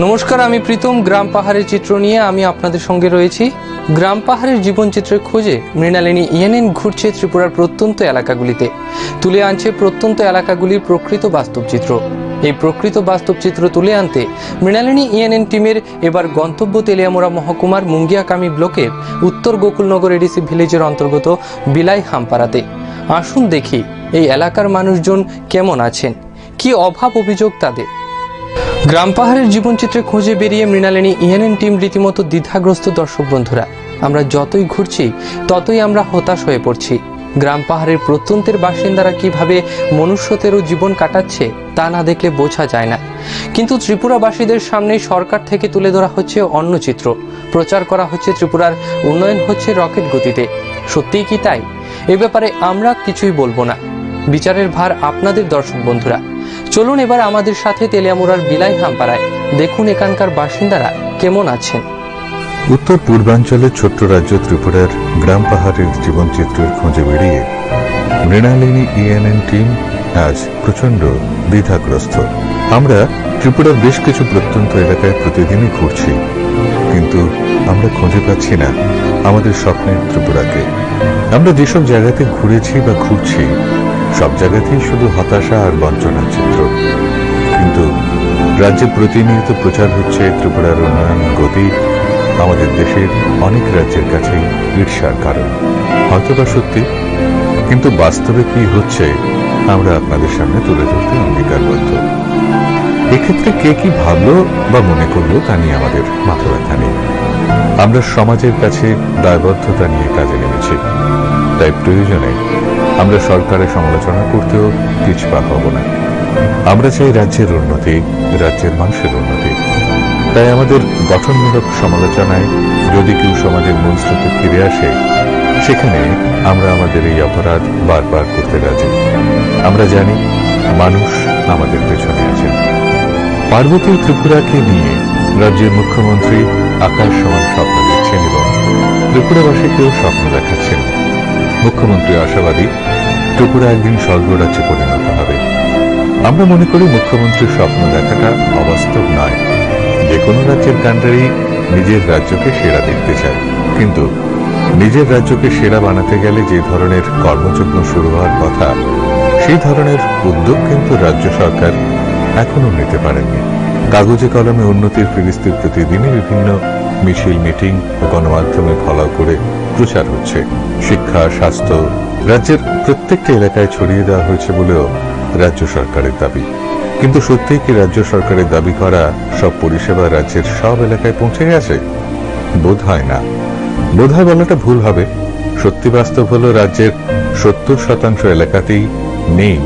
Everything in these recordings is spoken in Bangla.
নমস্কার, আমি প্রীতম। গ্রাম পাহাড়ের চিত্র নিয়ে আমি আপনাদের সঙ্গে রয়েছি। গ্রাম পাহাড়ের জীবনচিত্রের খোঁজে মৃণালিনী ইএনএন ঘুরছে ত্রিপুরার প্রত্যন্ত এলাকাগুলিতে, তুলে আনছে প্রত্যন্ত এলাকাগুলির প্রকৃত বাস্তব চিত্র। এই প্রকৃত বাস্তব চিত্র তুলে আনতে মৃণালিনী ইএনএন টিমের এবার গন্তব্য তেলিয়ামুড়া মহকুমার মুঙ্গিয়াকামি ব্লকের উত্তর গোকুলনগর এডিসি ভিলেজের অন্তর্গত বিলাই হামপাড়াতে। আসুন দেখি এই এলাকার মানুষজন কেমন আছেন, কি অভাব অভিযোগ তাদের। গ্রাম পাহাড়ের জীবনচিত্রে খোঁজে বেরিয়ে মৃণালিনী ইএনএন টিম রীতিমতো দ্বিধাগ্রস্ত। দর্শক বন্ধুরা, আমরা যতই ঘুরছি ততই আমরা হতাশ হয়ে পড়ছি। গ্রাম পাহাড়ের প্রত্যন্তের বাসিন্দারা কিভাবে মনুষ্যতেরও জীবন কাটাচ্ছে তা না দেখলে বোঝা যায় না। কিন্তু ত্রিপুরাবাসীদের সামনে সরকার থেকে তুলে ধরা হচ্ছে অন্য চিত্র, প্রচার করা হচ্ছে ত্রিপুরার উন্নয়ন হচ্ছে রকেট গতিতে। সত্যিই কি তাই? এ ব্যাপারে আমরা কিছুই বলবো না, বিচারের ভার আপনাদের। দর্শক বন্ধুরা, চলুন এবার আমাদের সাথে তেলিয়ামুড়ার বিলাই হামপাড়ায়, দেখুন এখানকার বাসিন্দারা কেমন আছেন। উত্তর পূর্বাঞ্চলের ছোট্ট রাজ্য ত্রিপুরার গ্রাম পাহাড়ের জীবনচিত্রের খোঁজে বেরিয়ে মৃণালিনী ইএনএন টিম আজ প্রচন্ড দ্বিধাগ্রস্ত। আমরা ত্রিপুরার বেশ কিছু প্রত্যন্ত এলাকায় প্রতিদিনই ঘুরছি, কিন্তু আমরা খুঁজে পাচ্ছি না আমাদের স্বপ্নের ত্রিপুরাকে। আমরা যেসব জায়গাতে ঘুরেছি বা ঘুরছি সব জায়গাতেই শুধু হতাশা আর বঞ্চনার চিত্র। কিন্তু রাজ্যে প্রতিনিয়ত প্রচার হচ্ছে ত্রিপুরার উন্নয়ন গতি আমাদের দেশের অনেক রাজ্যের কাছেই ঈর্ষার কারণ। হয়তো বা সত্যি, কিন্তু বাস্তবে কি হচ্ছে আমরা আপনাদের সামনে তুলে ধরতে অঙ্গীকারবদ্ধ। এক্ষেত্রে কে কি ভাবলো বা মনে করলো তা নিয়ে আমাদের মাথা ব্যথা নেই। আমরা সমাজের কাছে দায়বদ্ধতা নিয়ে কাজে নেমেছি, তাই প্রয়োজনে আমরা সরকারের সমালোচনা করতেও পিছপা হব না। আমরা চাই রাজ্যের উন্নতি, রাজ্যের মানুষের উন্নতি। তাই আমাদের গঠনমূলক সমালোচনায় যদি কেউ সমাজের মূল স্রোতে ফিরে আসে, সেখানে আমরা আমাদের এই অপরাধ বারবার করতে রাজি। আমরা জানি মানুষ আমাদের পেছনে আছেন। পার্বত্য ত্রিপুরাকে নিয়ে রাজ্যের মুখ্যমন্ত্রী আকাশ সমান স্বপ্ন দেখছেন এবং ত্রিপুরাবাসীকেও স্বপ্ন দেখাচ্ছেন। মুখ্যমন্ত্রী আশাবাদী ত্রিপুরা একদিন স্বর্গরাজ্যে পরিণত হবে। আমরা মনে করি মুখ্যমন্ত্রীর স্বপ্ন দেখাটা অবাস্তব নয়। যে কোনো রাজ্যের কাণ্ডারি নিজের রাজ্যকে সেরা দেখতে চায়, কিন্তু নিজের রাজ্যকে সেরা বানাতে গেলে যে ধরনের কর্মযজ্ঞ শুরু হওয়ার কথা, সেই ধরনের উদ্যোগ কিন্তু রাজ্য সরকার এখনো নিতে পারেননি। কাগজে কলমে উন্নতির ফিরিস্তির প্রতিদিনই বিভিন্ন মিছিল, মিটিং ও গণমাধ্যমে ফলাও করে প্রচার হচ্ছে। শিক্ষা, স্বাস্থ্য রাজ্যের প্রত্যেকটা এলাকায় ছড়িয়ে দেওয়া হয়েছে বলেও রাজ্য সরকারের দাবি। কিন্তু সত্যিই কি রাজ্য সরকারের দাবি করা সব পরিষেবা রাজ্যের সব এলাকায় পৌঁছে গেছে? বোধ হয় না। বোধ হয় বলাটা ভুল হবে। সত্যি বাস্তব হলো রাজ্যের 70% এলাকাতেই নেই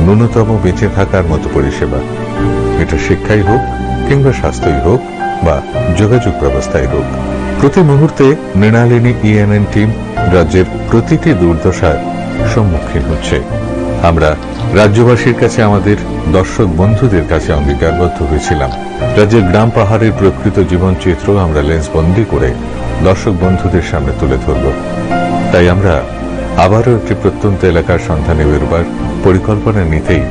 ন্যূনতম বেঁচে থাকার মতো পরিষেবা। এটা শিক্ষাই হোক কিংবা স্বাস্থ্যই হোক বা যোগাযোগ ব্যবস্থাই হোক। প্রতি মুহূর্তে মৃণালিনী ইএনএন টিম রাজ্যের প্রতিটি দুর্দশার সম্মুখীন হচ্ছে। আমরা রাজ্যবাসীর কাছে, আমাদের দর্শক বন্ধুদের কাছে অঙ্গীকারবদ্ধ হয়েছিলাম রাজ্যের গ্রাম পাহাড়ের প্রকৃত জীবনচিত্র আমরা লেন্সবন্দি করে দর্শক বন্ধুদের সামনে তুলে ধরব। তাই আমরা আবারও একটি প্রত্যন্ত এলাকার সন্ধানে বেরোবার পরিকল্পনা নিতেই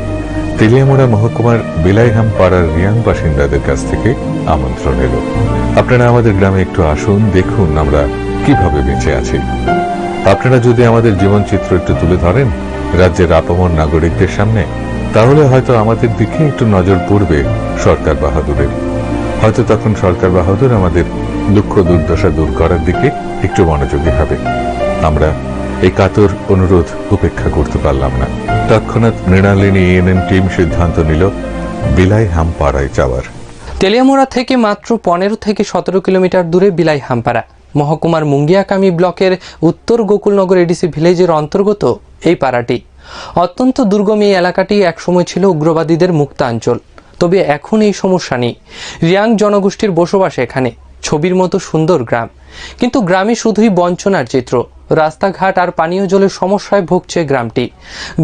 তেলিয়ামুড়া মহকুমার বিলাইহাম পাড়ার রিয়াং বাসিন্দাদের কাছ থেকে আমন্ত্রণ এলো। আপনারা আমাদের গ্রামে একটু আসুন, দেখুন আমরা কিভাবে বেঁচে আছি। আপনারা যদি আমাদের জীবনচিত্র একটু তুলে ধরেন রাজ্যের আপামর নাগরিকদের সামনে, তাহলে হয়তো আমাদের দিকে একটু নজর পড়বে সরকার বাহাদুরের। হয়তো তখন সরকার বাহাদুর আমাদের দুঃখ দুর্দশা দূর করার দিকে একটু মনোযোগী হবে। আমরা এই কাতর অনুরোধ উপেক্ষা করতে পারলাম না। তৎক্ষণাৎ মৃণালিনী ইএনএন টিম সিদ্ধান্ত নিল বিলাই হামপাড়ায় যাওয়ার। তেলিয়ামুড়া থেকে মাত্র 15 থেকে 17 কিলোমিটার দূরে বিলাই হামপাড়া মহকুমার মুঙ্গিয়াকামি ব্লকের উত্তর গোকুলনগর এডিসি ভিলেজের অন্তর্গত এই পাড়াটি। অত্যন্ত দুর্গম এই এলাকাটি একসময় ছিল উগ্রবাদীদের মুক্তাঞ্চল। তবে এখন এই সমস্যা নেই। রিয়াং জনগোষ্ঠীর বসবাস এখানে। ছবির মতো সুন্দর গ্রাম, কিন্তু গ্রামে শুধুই বঞ্চনার চিত্র। রাস্তাঘাট আর পানীয় জলের সমস্যায় ভুগছে গ্রামটি।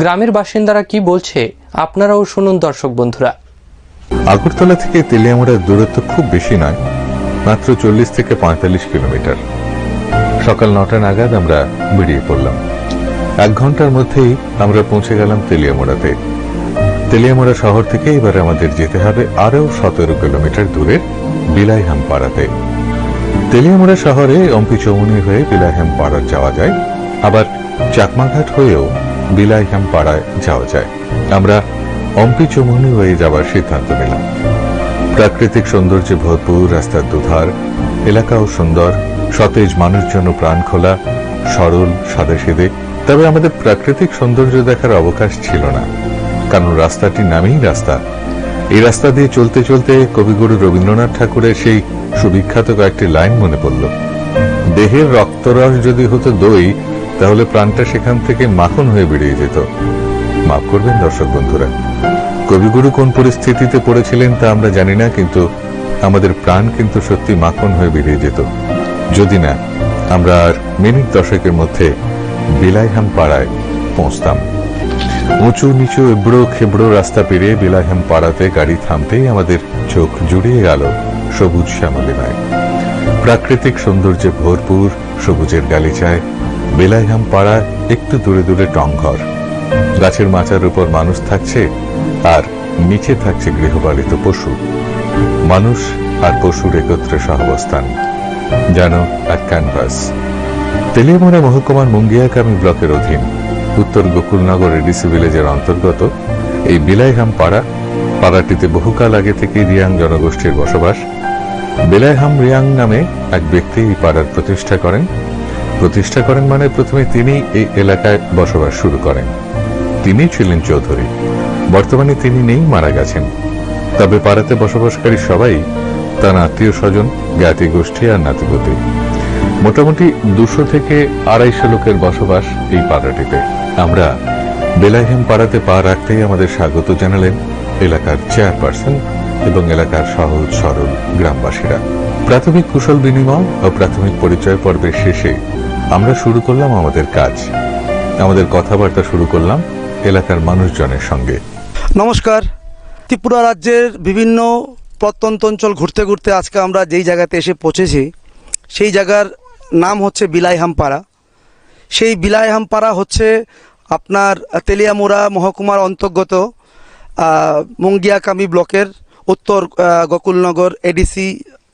গ্রামের বাসিন্দারা কি বলছে আপনারাও শুনুন। দর্শক বন্ধুরা, আগরতলা থেকে তেলিয়ামুড়ার দূরত্ব খুব বেশি নয়, মাত্র 40 থেকে 45 কিলোমিটার। সকাল 9টা নাগাদ আমরা বেরিয়ে পড়লাম। 1 ঘন্টার মধ্যেই আমরা পৌঁছে গেলাম তেলিয়ামুড়াতে। তেলিয়ামুড়া শহর থেকে এবার আমাদের যেতে হবে আরও 17 কিলোমিটার দূরের বিলাইহাম পাড়াতে। তেলিয়ামুড়া শহরে অম্পি চৌমুনি হয়ে বিলাইহাম পাড়া যাওয়া যায়, আবার চাকমাঘাট হয়েও বিলাইহাম পাড়ায় যাওয়া যায়। আমরা অম্পি চৌমুনি হয়ে যাওয়ার সিদ্ধান্ত নিলাম। প্রাকৃতিক সৌন্দর্যে ভরপুর রাস্তার দুধার, এলাকাও সুন্দর, সতেজ, মানুষজন প্রাণ খোলা, সরল, সাদাসিধে। তবে আমাদের প্রাকৃতিক সৌন্দর্য দেখার অবকাশ ছিল না, কারণ রাস্তাটি নামেই রাস্তা। এই রাস্তা দিয়ে চলতে চলতে কবিগুরু রবীন্দ্রনাথ ঠাকুরের সেই সুবিখ্যাত কয়েকটি লাইন মনে পড়ল। দেহের রক্তরস যদি হতো দই, তাহলে প্রাণটা সেখান থেকে মাখন হয়ে বেরিয়ে যেত। মাফ করবেন দর্শক বন্ধুরা, কবিগুরু কোন পরিস্থিতিতে পড়েছিলেন তা আমরা জানি না, কিন্তু আমাদের প্রাণ কিন্তু সত্যি মাখন হয়ে বেরিয়ে যেত যদি না আমরা আর মিনিট দশেকের মধ্যে বিলাইহাম পাড়ায় পৌঁছতাম। উঁচু নিচু এবড়ো খেবড়ো রাস্তা পেরিয়ে বিলাইহাম পাড়াতে গাড়ি থামতেই আমাদের চোখ জুড়িয়ে গেল সবুজ শ্যামলিমায়। প্রাকৃতিক সৌন্দর্যে ভরপুর সবুজের গালিচায় বিলাইহাম পাড়ায় একটু দূরে দূরে টংঘর, গাছের মাচার উপর মানুষ থাকছে আর নিচে থাকছে গৃহপালিত পশু। মানুষ আর পশুর একত্রে সহাবস্থান, যেন এক ক্যানভাস। তেলিয়ামুড়া মহকুমার মুঙ্গিয়াকামী ব্লকের অধীন উত্তর গোকুলনগর এডিসি ভিলেজের অন্তর্গত এই বিলাইহাম পাড়াটিতে বহুকাল আগে থেকে রিয়াং জনগোষ্ঠীর বসবাস। বিলাইহাম রিয়াং নামে এক ব্যক্তি এই পাড়ার প্রতিষ্ঠা করেন মানে প্রথমে তিনি এই এলাকায় বসবাস শুরু করেন। তিনি ছিলেন চৌধুরী। বর্তমানে তিনি নেই, মারা গেছেন। তবে পাড়াতে বসবাসকারী সবাই তার আত্মীয় স্বজন, জ্ঞাতি গোষ্ঠী আর নাতিপুতি। মোটামুটি 200 থেকে 250 লোকের বসবাস এই পাড়াটিতে। আমরা বিলাইহাম পাড়াতে পা রাখতেই আমাদের স্বাগত জানালেন এলাকার চেয়ারপারসন এবং এলাকার সহজ সরল গ্রামবাসীরা। প্রাথমিক কুশল বিনিময় ও প্রাথমিক পরিচয় পর্বের শেষে আমরা শুরু করলাম আমাদের কাজ। আমাদের কথাবার্তা শুরু করলাম এলাকার মানুষজনের সঙ্গে। নমস্কার। ত্রিপুরা রাজ্যের বিভিন্ন প্রত্যন্ত অঞ্চল ঘুরতে ঘুরতে আজকে আমরা যেই জায়গাতে এসে পৌঁছেছি, সেই জায়গার নাম হচ্ছে বিলাইহাম পাড়া। সেই বিলাইহাম পাড়া হচ্ছে আপনার তেলিয়ামুড়া মহকুমার অন্তর্গত মুঙ্গিয়াকামী ব্লকের উত্তর গোকুলনগর এডিসি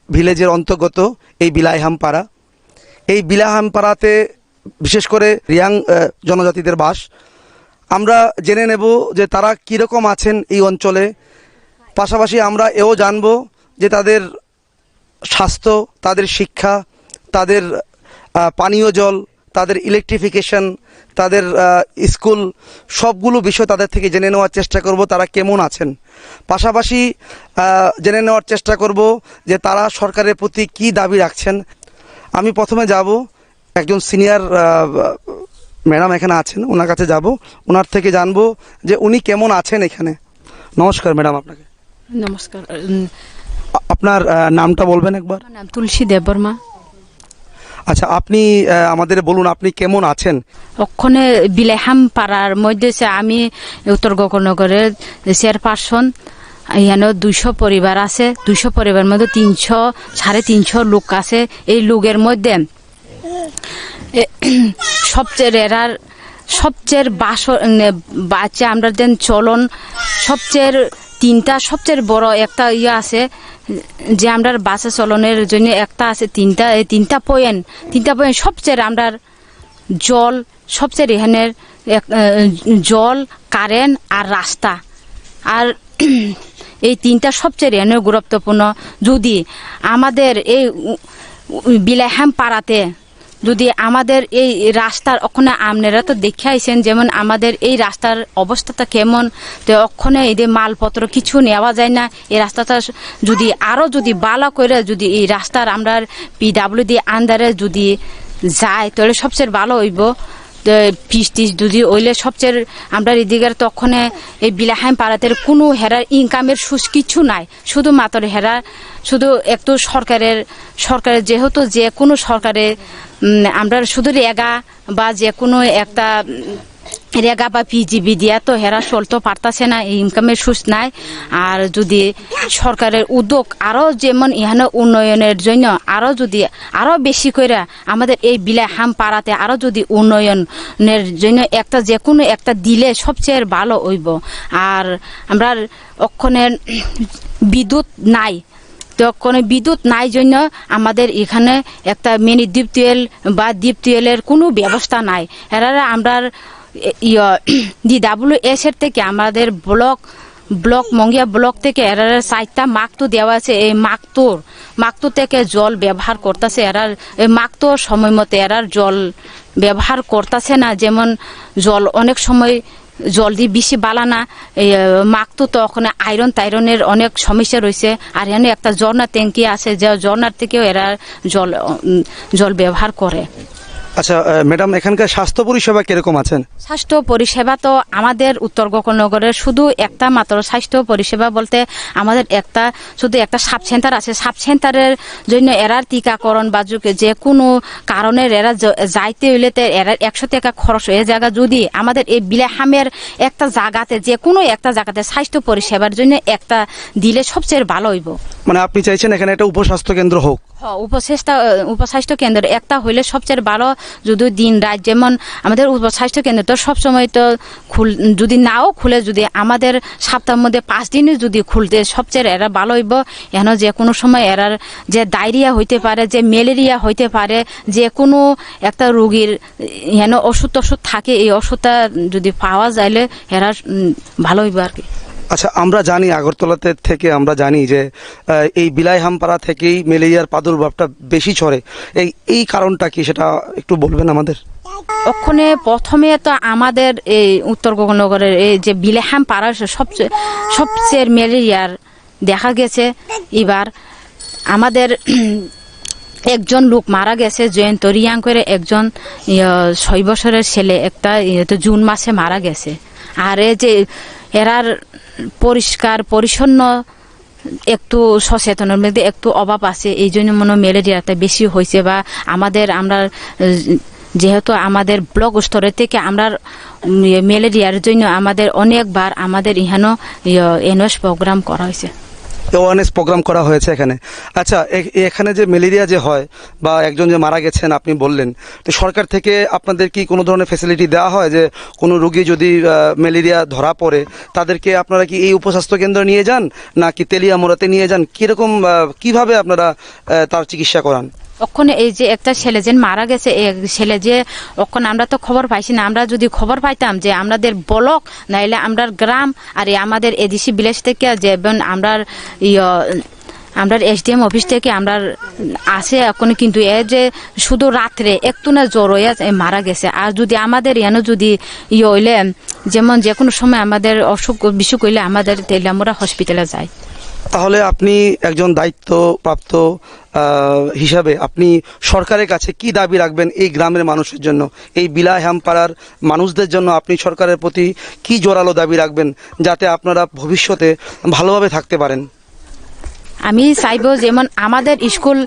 ভিলেজের অন্তর্গত এই বিলাইহাম পাড়া। এই বিলাইহাম পাড়াতে বিশেষ করে রিয়াং জনজাতিদের বাস। আমরা জেনে নেব যে তারা কীরকম আছেন এই অঞ্চলে। পাশাপাশি আমরা এও জানব যে তাদের স্বাস্থ্য, তাদের শিক্ষা, তাদের পানীয় জল, তাদের ইলেকট্রিফিকেশন, তাদের স্কুল, সবগুলো বিষয় তাদের থেকে জেনে নেওয়ার চেষ্টা করব তারা কেমন আছেন। পাশাপাশি জেনে নেওয়ার চেষ্টা করব যে তারা সরকারের প্রতি কী দাবি রাখছেন। আমি প্রথমে যাব একজন সিনিয়র ম্যাডাম এখানে আছেন, ওনার কাছে যাব, ওনার থেকে জানবো যে উনি কেমন আছেন এখানে। নমস্কার ম্যাডাম, আপনাকে নমস্কার। আপনার নামটা বলবেন একবার? আমার নাম তুলসী দেববর্মা। আচ্ছা, আপনি আমাদের বলুন আপনি কেমন আছেন। ওখানে বিলাইহাম পাড়ার মধ্যে আমি উত্তর গোকুলনগরের চেয়ারপারসন। এখানে 200 পরিবার আছে। 200 পরিবারের মধ্যে 300-350 লোক আছে। এই লোকের মধ্যে সবচেয়ে বাচ্চা আমরা যেন চলন সবচেয়ে বড় একটা আছে যে আমরা বাসে চলনের জন্য একটা আছে তিনটা পয়েন্ট সবচেয়ে আমরা জল, সবচেয়ে এখানের জল, কারেন্ট আর রাস্তা, আর এই তিনটা সবচেয়ে এখানে গুরুত্বপূর্ণ। যদি আমাদের এই বিলাইহাম পাড়াতে যদি আমাদের এই রাস্তার ওখানে আপনারা তো দেখে আইছেন যেমন আমাদের এই রাস্তার অবস্থাটা কেমন, তো ওখানে এদের মালপত্র কিছু নেওয়া যায় না। এই রাস্তাটা যদি আরও যদি ভালো করে যদি এই রাস্তার আমরা PWD আন্ডারে যদি যায় তাহলে সবচেয়ে ভালো হইব। পিস টিস যদি ওইলে সবচেয়ে আমরা এদিকের তখন এই বিলাইহাম পাড়াতে কোনো হেরার ইনকামের সুস কিছু নাই, শুধু মাত্র হেরা শুধু একটু সরকারের যেহেতু যে কোনো সরকারের আমরা শুধু রেগা বা যে কোনো একটা রেগা বা PGB দিয়া তো হেরা চলতে পারতাছে না, ইনকামের সুস নাই। আর যদি সরকারের উদ্যোগ আরও যেমন এখানে উন্নয়নের জন্য আরও বেশি করে আমাদের এই বিলাইহাম পাড়াতে আরও যদি উন্নয়নের জন্য একটা যে কোনো একটা দিলে সবচেয়ে ভালো হইব। আর আমরা ওখানে বিদ্যুৎ নাই, তখন বিদ্যুৎ নাই জন্য আমাদের এখানে একটা মিনি দ্বীপ টিউবওয়েল বা দ্বীপ টিউবওয়েলের কোনো ব্যবস্থা নাই। এরা আমরা DWS এর থেকে আমাদের ব্লক মঙ্গিয়া ব্লক থেকে এরা 4টা মাকতু দেওয়া আছে। এই মাকতু থেকে জল ব্যবহার করতেছে। এরা এই মাকতু সময় মতো এরার জল ব্যবহার করতেছে না। যেমন জল অনেক সময় জল দিয়ে বেশি বালানা এই মাকতু তো ওখানে আয়রনের অনেক সমস্যা রয়েছে। আর এখানে একটা ঝর্ণা ট্যাঙ্কি আছে, যে ঝর্ণার থেকেও এরা জল ব্যবহার করে। আচ্ছা ম্যাডাম, এখানকার স্বাস্থ্য পরিষেবা কিরকম আছেন? স্বাস্থ্য পরিষেবা তো আমাদের উত্তর গোকুলনগরের শুধু একটা মাত্র স্বাস্থ্য পরিষেবা বলতে আমাদের শুধু একটা সাব সেন্টার আছে। সাব সেন্টারের জন্য এরার টিকাকরণ বা যে কোনো কারণের এরা যাইতে হইলে এরা 100 টাকা খরচ হয়ে জায়গা। যদি আমাদের এই বিলাহামের একটা জায়গাতে যে কোনো একটা জায়গাতে স্বাস্থ্য পরিষেবার জন্য একটা দিলে সবচেয়ে ভালো হইব। মানে আপনি চাইছেন এখানে একটা উপস্বাস্থ্য কেন্দ্র হোক? উপস্বাস্থ্য কেন্দ্র একটা হইলে সবচেয়ে ভালো। যদি দিন রাত, যেমন আমাদের উপস্বাস্থ্য কেন্দ্র তো সবসময় তো যদি নাও খুলে, যদি আমাদের সপ্তাহের মধ্যে 5 দিনে যদি খুলতে সবচেয়ে এরা ভালো হইব। এন যে কোনো সময় এরার যে ডায়রিয়া হইতে পারে, যে ম্যালেরিয়া হইতে পারে, যে কোনো একটা রোগীর এন ওষুধ থাকে, এই ওষুধটা যদি পাওয়া যাইলে এরা ভালো হইব আর কি। আচ্ছা, আমরা জানি আগরতলাতে থেকে আমরা জানি যে এই বিলাইহামপাড়া থেকেই ম্যালেরিয়ার প্রাদুর্ভাবটা বেশি ছড়ে। এই কারণটা কি, সেটা একটু বলবেন আমাদের? ওখানে প্রথমে তো আমাদের এই উত্তর গোকুলনগরের এই যে বিলাইহামপাড়া সবচেয়ে ম্যালেরিয়ার দেখা গেছে। এবার আমাদের একজন লোক মারা গেছে, জয়ন্ত রিয়াং করে একজন 6 বছরের ছেলে, একটা জুন মাসে মারা গেছে। আর এই যে এরার পরিষ্কার পরিচ্ছন্ন একটু সচেতনের মধ্যে একটু অভাব আছে, এই জন্য মনে হয় ম্যালেরিয়াটা বেশি হয়েছে। বা আমরা যেহেতু আমাদের ব্লক স্তরের থেকে আমরা ম্যালেরিয়ার জন্য আমাদের অনেকবার আমাদের এখানে এনওএস প্রোগ্রাম করা হয়েছে। অ্যাওয়ারনেস প্রোগ্রাম করা হয়েছে এখানে। আচ্ছা, এখানে যে ম্যালেরিয়া যে হয় বা একজন যে মারা গেছেন আপনি বললেন, তো সরকার থেকে আপনাদের কি কোনো ধরনের ফ্যাসিলিটি দেওয়া হয় যে কোনো রোগী যদি ম্যালেরিয়া ধরা পড়ে তাদেরকে আপনারা কি এই উপস্বাস্থ্য কেন্দ্র নিয়ে যান নাকি তেলিয়ামোড়াতে নিয়ে যান? কীরকম কিভাবে আপনারা তার চিকিৎসা করান? ওখানে এই যে একটা ছেলে যে মারা গেছে, ছেলে যে ওখানে আমরা তো খবর পাইছি না। আমরা যদি খবর পাইতাম যে আমাদের ব্লক নাইলে আমরা গ্রাম আর আমাদের এডিসি ভিলেজ থেকে যেমন আমরা SDM অফিস থেকে আমরা আসে এখন, কিন্তু এ যে শুধু রাত্রে একটু না জ্বর হয়ে মারা গেছে। আর যদি আমাদের এনে যদি হইলে যেমন যে কোনো সময় আমাদের অসুখ বিসুখ হইলে আমাদের তেলিয়ামোড়া হসপিটালে যায়। তাহলে আপনি একজন দায়িত্বপ্রাপ্ত হিসাবে আপনি সরকারের কাছে কি দাবি রাখবেন এই গ্রামের মানুষের জন্য, এই বিলাইহামপাড়ার মানুষদের জন্য আপনি সরকারের প্রতি কি জোরালো দাবি রাখবেন যাতে আপনারা ভবিষ্যতে ভালোভাবে থাকতে পারেন? আমি চাইব যেমন আমাদের স্কুল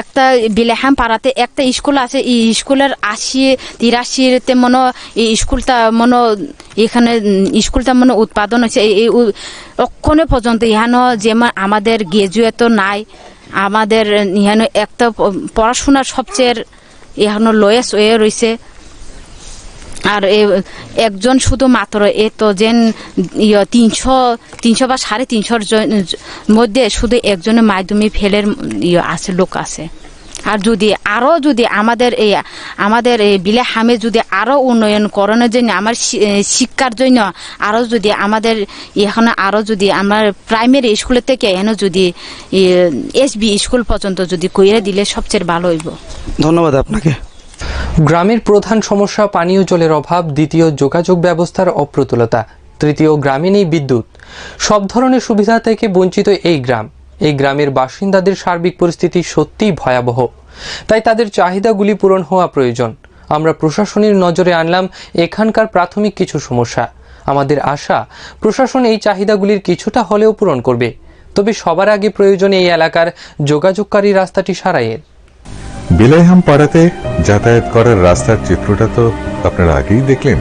একটা বিলাইহামপাড়াতে একটা স্কুল আছে, এই স্কুলের 80-83-তে মনে এই স্কুলটা মনে এখানে স্কুলটা মনে উৎপাদন হয়েছে। এই অক্ষণে পর্যন্ত এখানে যেমন আমাদের গ্রাজুয়েট নাই, আমাদের এখানে একটা পড়াশোনার সবচেয়ে এখানে লোয়েস্ট হয়ে রয়েছে। আর একজন শুধু মাত্র তো যেন 300 বা 350 মধ্যে শুধু একজনের মাধ্যমিক ফেলের আছে লোক আছে। আর যদি আমাদের এই বিলাইহামে যদি আরো উন্নয়ন করানোর জন্য আমার শিক্ষার জন্য আরো যদি আমাদের এখানে আরো যদি আমার প্রাইমারি স্কুলের থেকে এখানে যদি SB স্কুল পর্যন্ত যদি কইরা দিলে সবচেয়ে ভালো হইব। ধন্যবাদ আপনাকে। গ্রামের প্রধান সমস্যা পানীয় জলের অভাব, দ্বিতীয় যোগাযোগ ব্যবস্থার অপ্রতুলতা, তৃতীয় গ্রামে নেই বিদ্যুৎ। সব ধরনের সুবিধা থেকে বঞ্চিত এই গ্রামের বাসিন্দাদের সার্বিক পরিস্থিতি সত্যিই ভয়াবহ। তাই তাদের চাহিদাগুলি পূরণ হওয়া প্রয়োজন। আমরা প্রশাসনের নজরে আনলাম এখানকার প্রাথমিক কিছু সমস্যা। আমাদের আশা প্রশাসন এই চাহিদাগুলির কিছুটা হলেও পূরণ করবে। তবে সবার আগে প্রয়োজন এই এলাকার যোগাযোগকারী রাস্তাটি সারাইয়ের। বিলাইহামপাড়াতে যাতায়াত করার রাস্তার চিত্রটা তো আপনারা আগেই দেখলেন।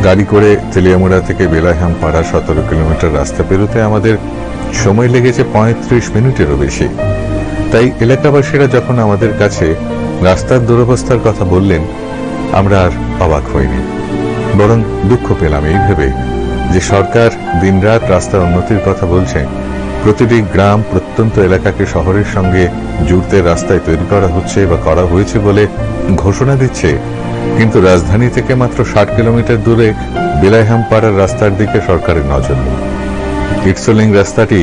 গাড়ি করে তেলিয়ামোড়া থেকে বিলাইহামপাড়া 17 কিলোমিটার রাস্তা পেরোতে আমাদের সময় লেগেছে 35 মিনিটেরও বেশি। তাই এলাকাবাসীরা যখন আমাদের কাছে রাস্তার দুরবস্থার কথা বললেন, আমরা আর অবাক হইনি, বরং দুঃখ পেলাম এই ভেবে যে সরকার দিনরাত রাস্তার উন্নতির কথা বলছে, প্রতিটি গ্রাম প্রত্যন্ত এলাকাকে শহরের সঙ্গে জুড়তে রাস্তায় তৈরি করা হচ্ছে বা করা হয়েছে বলে ঘোষণা দিচ্ছে, কিন্তু রাজধানী থেকে মাত্র 60 কিলোমিটার দূরে বিলাইহামপাড়ার রাস্তার দিকে সরকারের নজর নেই। ইটসোলিং রাস্তাটি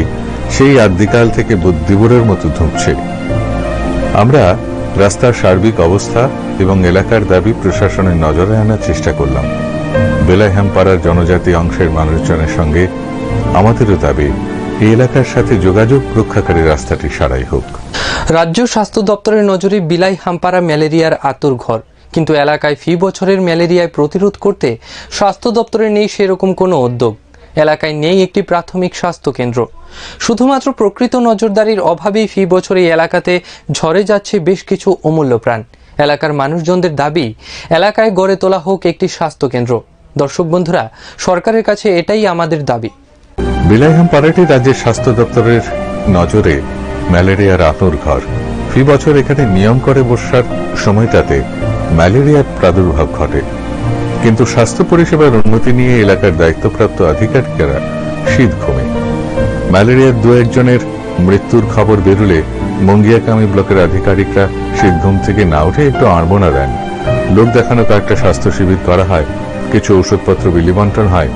সেই আদিকাল থেকে বুদ্ধিবুড়ের মতো ধুঁকছে। আমরা রাস্তার সার্বিক অবস্থা এবং এলাকার দাবি প্রশাসনের নজরে আনার চেষ্টা করলাম। বিলাইহামপাড়ার জনজাতি অংশের মানুষজনের সঙ্গে আমাদেরও দাবি এই এলাকার সাথে যোগাযোগ রক্ষাকারী রাস্তাটি সারাই হোক। রাজ্য স্বাস্থ্য দপ্তরের নজরে বিলাইহামপাড়া ম্যালেরিয়ার আতুরঘর, কিন্তু এলাকায় ফি বছরের ম্যালেরিয়ায় প্রতিরোধ করতে স্বাস্থ্য দপ্তরের নেই সেরকম কোনো উদ্যোগ। এলাকায় নেই একটি প্রাথমিক স্বাস্থ্য কেন্দ্র। শুধুমাত্র প্রকৃত নজরদারির অভাবেই ফি বছর এই এলাকাতে ঝরে যাচ্ছে বেশ কিছু অমূল্য প্রাণ। এলাকার মানুষজনদের দাবি এলাকায় গড়ে তোলা হোক একটি স্বাস্থ্য কেন্দ্র। দর্শক বন্ধুরা, সরকারের কাছে এটাই আমাদের দাবি। বিলাইহামপাড়াটি রাজ্যের স্বাস্থ্য দপ্তরের নজরে ম্যালেরিয়ার আতুরঘর। ফি বছর এখানে নিয়ম করে বর্ষার সময়টাতে ম্যালেরিয়ার প্রাদুর্ভাব ঘটে, কিন্তু স্বাস্থ্য পরিষেবার উন্নতি নিয়ে এলাকার দায়িত্বপ্রাপ্ত আধিকারিকেরা শীত ঘুমে। ম্যালেরিয়ার দু একজনের মৃত্যুর খবর বেরুলে মঙ্গিয়াকামী ব্লকের আধিকারিকরা শীত ঘুম থেকে না উঠে একটু আড়মোনা দেন। লোক দেখানো কয়েকটা স্বাস্থ্য শিবির করা হয়, কিছু ওষুধপত্র বিলি বন্টন হয়।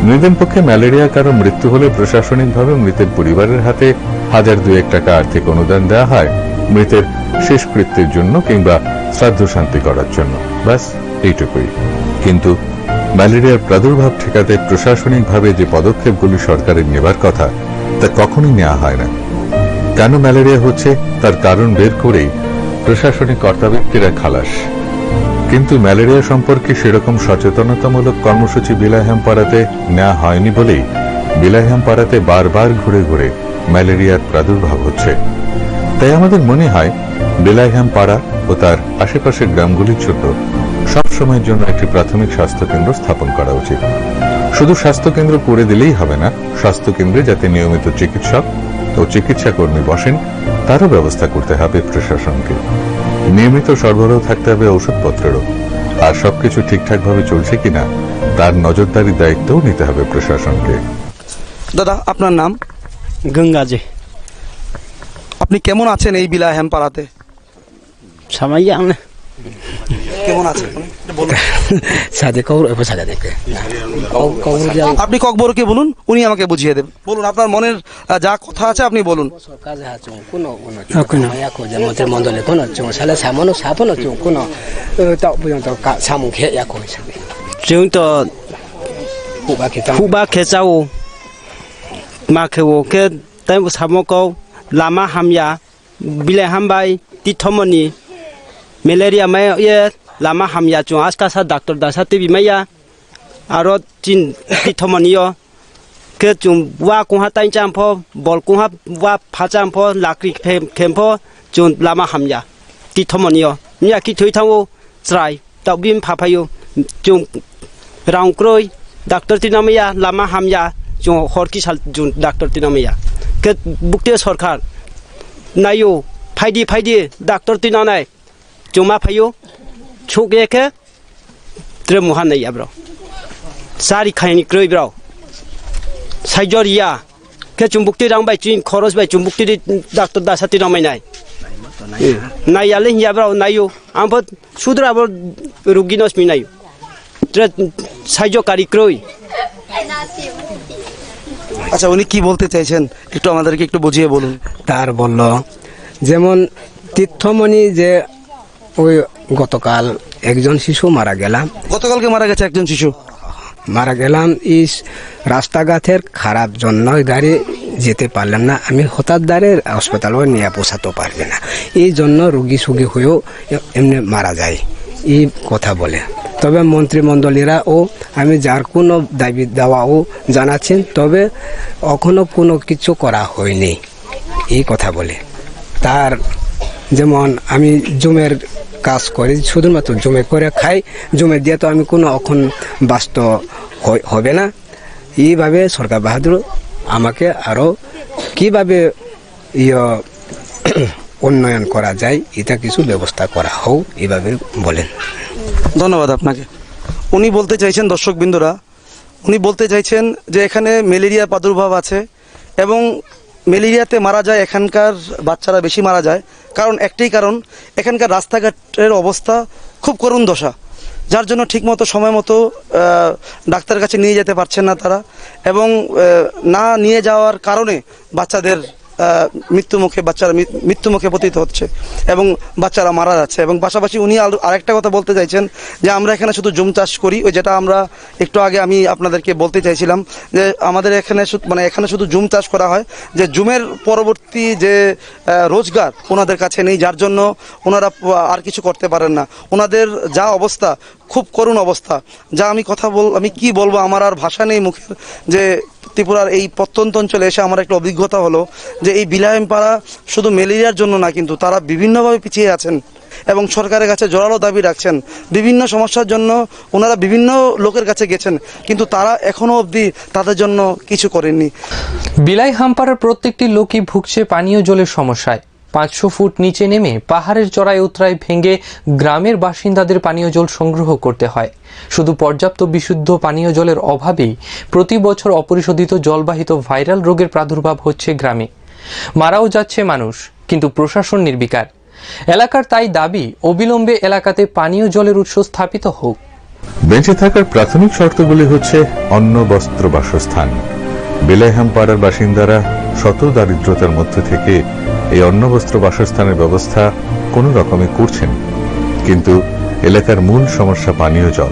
মৃতের পক্ষে ম্যালেরিয়া কারো মৃত্যু হলে প্রশাসনিকভাবে মৃতের পরিবারের হাতে 1000-2 টাকা আর্থিক অনুদান দেওয়া হয় মৃতের শেষকৃত্যের জন্য কিংবা শ্রাদ্ধ শান্তি করার জন্য। ব্যাস এইটুকুই। কিন্তু ম্যালেরিয়ার প্রাদুর্ভাব ঠেকাতে প্রশাসনিকভাবে যে পদক্ষেপগুলি সরকারের নেবার কথা তা কখনোই নেওয়া হয় না। কেন ম্যালেরিয়া হচ্ছে তার কারণ বের করেই প্রশাসনিক কর্তাব্যক্তিরা খালাস। কিন্তু ম্যালেরিয়া সম্পর্কে সেরকম সচেতনতামূলক কর্মসূচি বিলাইহামপাড়াতে নেওয়া হয়নি বলেই বিলাইহামপাড়াতে বারবার ঘুরে ঘুরে ম্যালেরিয়ার প্রাদুর্ভাব হচ্ছে। তাই আমাদের মনে হয় বিলাইহামপাড়া ও তার আশেপাশের গ্রামগুলির জন্য সবসময়ের জন্য একটি প্রাথমিক স্বাস্থ্যকেন্দ্র স্থাপন করা উচিত। শুধু স্বাস্থ্যকেন্দ্র করে দিলেই হবে না, স্বাস্থ্যকেন্দ্রে যাতে নিয়মিত চিকিৎসক ও চিকিৎসা কর্মী বসেন তারও ব্যবস্থা করতে হবে প্রশাসনকে। নিয়মিত সরবরাহ থাকতে হবে ওষুধপত্রেরও, আর সবকিছু ঠিকঠাকভাবে চলছে কিনা তার নজরদারির দায়িত্বও নিতে হবে প্রশাসনকে। দাদা, আপনার নাম? গঙ্গাজি। আপনি কেমন আছেন এই বিলাইহামপাড়াতে? সামাইয়া কেমন আছেন বলুন। সাদে কৌর সাদা দেখে আপনি ককবরকে বলুন, উনি আমাকে বুঝিয়ে দেবেন। বলুন, আপনার মনের যা কথা আছে আপনি বলুন। মন্ডলে কোন সালে সামনো সাপনো কোন সামু খে जों तो हुबा खेचाओ माखेओ के तै सामको लामा हामया बिलाइ हामबाय तिथमनि मेलेरिया मै ये लामा हामया जों आस्का सा डॉक्टर दासा टिबि मैया आरो चिन तिथमनियो के जों वा कोहा ताइ जामफो बल कोहा वा फाजामफो लाक्रि खेमफो जों लामा हामया तिथमनियो मिया कि थैथाओ ज्राय दाबिम फाफायो जों राउंक्रोय डॉक्टर तिनामैया लामा हामया जो हरकी साल जो डॉक्टर तिनामैया के बुकते सरकार नायो फाइदी डॉक्टर तिनानाय जो मा फायो छुगे के द्रमुहा नैया ब्रो सारि खायनि ग्रै ब्रो साइजरिया के चुम्बुकति रांबाय चिन खरस बाय चुम्बुकति डॉक्टर दासा तिनामैनाय नायाले हिया ब्रो नायो आंबो सुद्राबो रुगिनस मिनायो আচ্ছা, উনি কি বলতে চাইছেন একটু আমাদেরকে একটু বুঝিয়ে বলুন। তার বলল যেমন তীর্থমণি যে ওই গতকাল একজন শিশু মারা গেলাম, গতকালকে মারা গেছে একজন শিশু মারা গেলাম এই রাস্তাঘাটের খারাপ জন্য গাড়ি যেতে পারলাম না, আমি হঠাৎ দ্বারে হাসপাতালও নিয়ে পৌঁছাতে পারবে না, এই জন্য রুগী সুগী হয়েও এমনি মারা যায় এই কথা বলে। তবে মন্ত্রিমণ্ডলীরা ও আমি যার কোনো দাবি দেওয়াও জানাচ্ছেন, তবে এখনো কোনো কিছু করা হয়নি এই কথা বলে। তার যেমন আমি জমের কাজ করি, শুধুমাত্র জমে করে খাই, জমে দিয়ে তো আমি কোনো এখন বাস্ত হবে না। এইভাবে সরকার বাহাদুর আমাকে আরও কীভাবে উন্নয়ন করা যায় এটা কিছু ব্যবস্থা করা হোক এইভাবে বলেন। ধন্যবাদ আপনাকে। উনি বলতে চাইছেন, দর্শকবৃন্দরা, উনি বলতে চাইছেন যে এখানে ম্যালেরিয়া প্রাদুর্ভাব আছে এবং ম্যালেরিয়াতে মারা যায় এখানকার বাচ্চারা বেশি মারা যায়, কারণ একটাই কারণ, এখানকার রাস্তাঘাটের অবস্থা খুব করুণ দশা, যার জন্য ঠিকমতো সময় মতো ডাক্তারের কাছে নিয়ে যেতে পারছেন না তারা, এবং না নিয়ে যাওয়ার কারণে বাচ্চারা মৃত্যুমুখে পতিত হচ্ছে এবং বাচ্চারা মারা যাচ্ছে। এবং পাশাপাশি উনি আরেকটা কথা বলতে চাইছেন যে আমরা এখানে শুধু জুম চাষ করি, ওই যেটা আমরা একটু আগে আমি আপনাদেরকে বলতে চাইছিলাম যে আমাদের এখানে এখানে শুধু জুম চাষ করা হয়, যে জুমের পরবর্তী যে রোজগার ওনাদের কাছে নেই, যার জন্য ওনারা আর কিছু করতে পারেন না। ওনাদের যা অবস্থা, খুব করুণ অবস্থা, যা আমি কি বলবো, আমার আর ভাষা নেই মুখের। যে ত্রিপুরার এই প্রত্যন্ত অঞ্চলে এসে আমার একটা অভিজ্ঞতা হলো যে এই বিলাইহামপাড়া শুধু ম্যালেরিয়ার জন্য না, কিন্তু তারা বিভিন্নভাবে পিছিয়ে আছেন এবং সরকারের কাছে জোরালো দাবি রাখছেন। বিভিন্ন সমস্যার জন্য ওনারা বিভিন্ন লোকের কাছে গেছেন, কিন্তু তারা এখনো অবধি তাদের জন্য কিছু করেননি। বিলাইহামপাড়ার প্রত্যেকটি লোকই ভুগছে পানীয় জলের সমস্যায়। 500 ফুট নিচে নেমে পাহাড়ের চড়াই উতরাই ভেঙে গ্রামের বাসিন্দাদের পানীয় জল সংগ্রহ করতে হয়। শুধু পর্যাপ্ত বিশুদ্ধ পানীয় জলের অভাবেই প্রতি বছর অপরিশোধিত জলবাহিত ভাইরাল রোগের প্রাদুর্ভাব হচ্ছে গ্রামে। মারাও যাচ্ছে মানুষ, কিন্তু প্রশাসন নির্বিকার। এলাকার তাই দাবি, অবিলম্বে এলাকাতে পানীয় জলের উৎস স্থাপিত হোক। বেঁচে থাকার প্রাথমিক শর্তগুলি হচ্ছে অন্ন, বস্ত্র, বাসস্থান। বিলাইহামপাড়ার বাসিন্দারা শত দারিদ্রতার মধ্যে থেকে এই অন্ন, বস্ত্র, বাসস্থানের ব্যবস্থা কোনো রকমে করছেন, কিন্তু এলাকার মূল সমস্যা পানীয় জল।